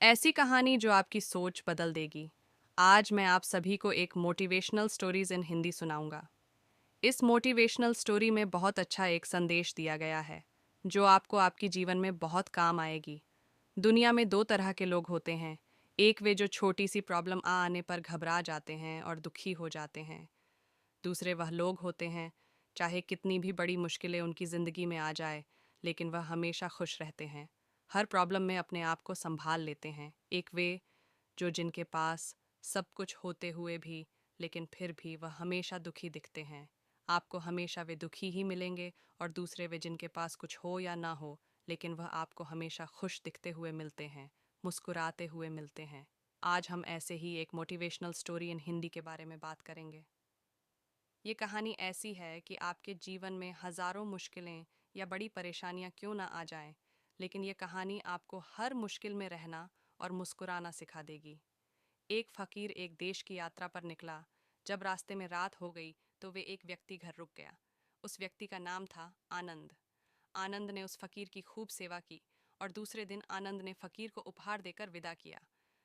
ऐसी कहानी जो आपकी सोच बदल देगी। आज मैं आप सभी को एक मोटिवेशनल स्टोरीज इन हिंदी सुनाऊंगा। इस मोटिवेशनल स्टोरी में बहुत अच्छा एक संदेश दिया गया है जो आपको आपकी जीवन में बहुत काम आएगी। दुनिया में दो तरह के लोग होते हैं। एक वे जो छोटी सी प्रॉब्लम आने पर घबरा जाते हैं और दुखी हो जाते हैं। दूसरे वह लोग होते हैं चाहे कितनी भी बड़ी मुश्किलें उनकी ज़िंदगी में आ जाए, लेकिन वह हमेशा खुश रहते हैं। हर प्रॉब्लम में अपने आप को संभाल लेते हैं। एक वे जो जिनके पास सब कुछ होते हुए भी लेकिन फिर भी वह हमेशा दुखी दिखते हैं। आपको हमेशा वे दुखी ही मिलेंगे। और दूसरे वे जिनके पास कुछ हो या ना हो, लेकिन वह आपको हमेशा खुश दिखते हुए मिलते हैं, मुस्कुराते हुए मिलते हैं। आज हम ऐसे ही एक मोटिवेशनल स्टोरी इन हिंदी के बारे में बात करेंगे। ये कहानी ऐसी है कि आपके जीवन में हज़ारों मुश्किलें या बड़ी परेशानियां क्यों ना आ जाएं, लेकिन ये कहानी आपको हर मुश्किल में रहना और मुस्कुराना सिखा देगी। एक फकीर एक देश की यात्रा पर निकला। जब रास्ते में रात हो गई तो वे एक व्यक्ति घर रुक गया। उस व्यक्ति का नाम था आनंद। आनंद ने उस फकीर की खूब सेवा की और दूसरे दिन आनंद ने फकीर को उपहार देकर विदा किया।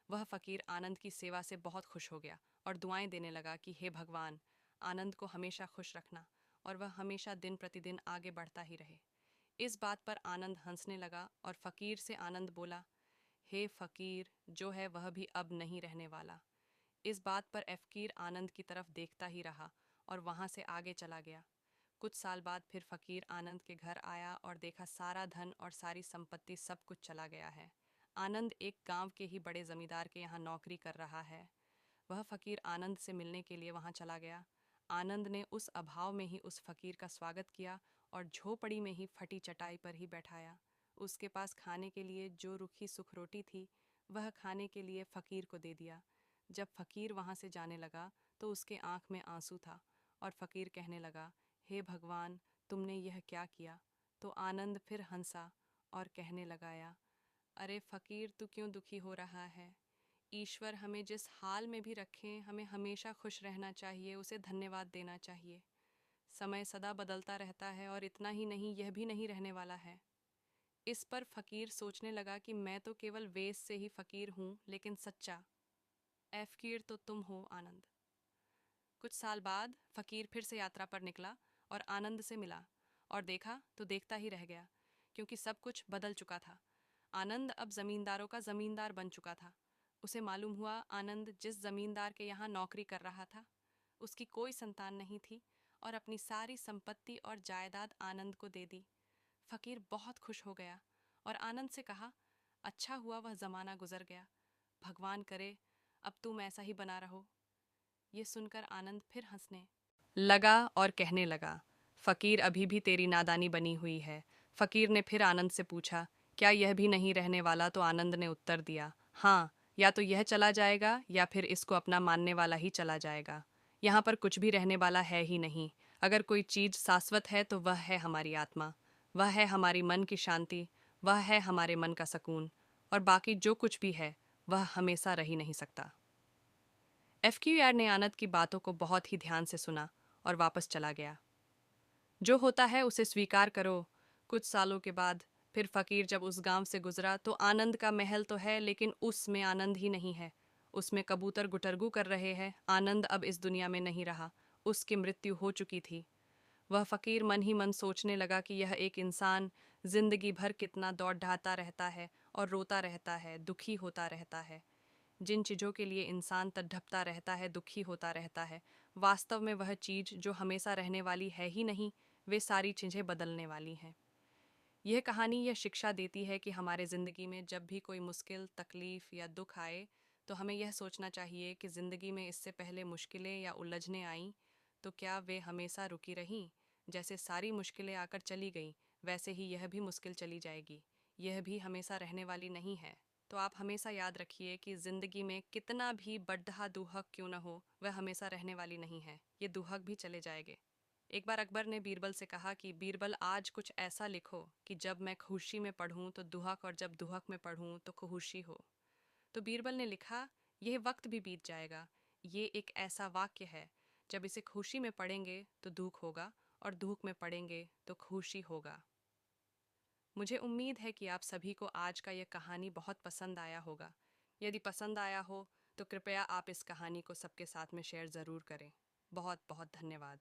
वह फकीर आनंद की सेवा से बहुत खुश हो गया और दुआएं देने लगा कि हे भगवान, आनंद को हमेशा खुश रखना और वह हमेशा दिन प्रतिदिन आगे बढ़ता ही रहे। इस बात पर आनंद हंसने लगा और फकीर से आनंद बोला, हे फकीर, जो है वह भी अब नहीं रहने वाला। इस बात पर फकीर आनंद की तरफ देखता ही रहा और वहां से आगे चला गया। कुछ साल बाद फिर फकीर आनंद के घर आया और देखा सारा धन और सारी संपत्ति सब कुछ चला गया है। आनंद एक गांव के ही बड़े जमींदार के यहाँ नौकरी कर रहा है। वह फकीर आनंद से मिलने के लिए वहां चला गया। आनंद ने उस अभाव में ही उस फकीर का स्वागत किया और झोपड़ी में ही फटी चटाई पर ही बैठाया। उसके पास खाने के लिए जो रूखी सुख रोटी थी, वह खाने के लिए फकीर को दे दिया। जब फकीर वहां से जाने लगा तो उसके आंख में आंसू था और फकीर कहने लगा, हे भगवान, तुमने यह क्या किया? तो आनंद फिर हंसा और कहने लगाया, अरे फकीर, तू क्यों दुखी हो रहा है? ईश्वर हमें जिस हाल में भी रखें, हमें हमेशा खुश रहना चाहिए, उसे धन्यवाद देना चाहिए। समय सदा बदलता रहता है और इतना ही नहीं, यह भी नहीं रहने वाला है। इस पर फकीर सोचने लगा कि मैं तो केवल वेश से ही फकीर हूँ, लेकिन सच्चा फकीर तो तुम हो आनंद। कुछ साल बाद फकीर फिर से यात्रा पर निकला और आनंद से मिला और देखा तो देखता ही रह गया, क्योंकि सब कुछ बदल चुका था। आनंद अब जमींदारों का जमींदार बन चुका था। उसे मालूम हुआ आनंद जिस जमींदार के यहाँ नौकरी कर रहा था, उसकी कोई संतान नहीं थी और अपनी सारी संपत्ति और जायदाद आनंद को दे दी। फकीर बहुत खुश हो गया और आनंद से कहा, अच्छा हुआ वह जमाना गुजर गया। भगवान करे अब तुम ऐसा ही बना रहो। ये सुनकर आनंद फिर हंसने लगा और कहने लगा, फकीर, अभी भी तेरी नादानी बनी हुई है। फकीर ने फिर आनंद से पूछा, क्या यह भी नहीं रहने वाला? तो आनंद ने उत्तर दिया, हाँ, या तो यह चला जाएगा या फिर इसको अपना मानने वाला ही चला जाएगा। यहाँ पर कुछ भी रहने वाला है ही नहीं। अगर कोई चीज शाश्वत है तो वह है हमारी आत्मा, वह है हमारी मन की शांति, वह है हमारे मन का सुकून, और बाकी जो कुछ भी है वह हमेशा रह ही नहीं सकता। एफक्यूआर ने आनंद की बातों को बहुत ही ध्यान से सुना और वापस चला गया। जो होता है उसे स्वीकार करो। कुछ सालों के बाद फिर फकीर जब उस गांव से गुजरा तो आनंद का महल तो है, लेकिन उसमें आनंद ही नहीं है। उसमें कबूतर गुटरगू कर रहे हैं। आनंद अब इस दुनिया में नहीं रहा, उसकी मृत्यु हो चुकी थी। वह फकीर मन ही मन सोचने लगा कि यह एक इंसान जिंदगी भर कितना दौड़ ढाता रहता है और रोता रहता है, दुखी होता रहता है। जिन चीज़ों के लिए इंसान तड़पता रहता है, दुखी होता रहता है, वास्तव में वह चीज़ जो हमेशा रहने वाली है ही नहीं, वे सारी चीज़ें बदलने वाली हैं। यह कहानी यह शिक्षा देती है कि हमारे ज़िंदगी में जब भी कोई मुश्किल, तकलीफ़ या दुख आए, तो हमें यह सोचना चाहिए कि ज़िंदगी में इससे पहले मुश्किलें या उलझनें आईं, तो क्या वे हमेशा रुकी रहीं? जैसे सारी मुश्किलें आकर चली गईं, वैसे ही यह भी मुश्किल चली जाएगी। यह भी हमेशा रहने वाली नहीं है। तो आप हमेशा याद रखिए कि ज़िंदगी में कितना भी बड्ढा दुहक क्यों न हो, वह हमेशा रहने वाली नहीं है। ये दुहक भी चले जाएंगे। एक बार अकबर ने बीरबल से कहा कि बीरबल, आज कुछ ऐसा लिखो कि जब मैं खुशी में पढ़ूं तो दुहक और जब दुहक में पढ़ूं तो खुशी हो। तो बीरबल ने लिखा, यह वक्त भी बीत जाएगा। ये एक ऐसा वाक्य है, जब इसे खुशी में पढ़ेंगे तो दुख होगा और दुख में पढ़ेंगे तो खुशी होगा। मुझे उम्मीद है कि आप सभी को आज का यह कहानी बहुत पसंद आया होगा। यदि पसंद आया हो तो कृपया आप इस कहानी को सबके साथ में शेयर ज़रूर करें। बहुत बहुत धन्यवाद।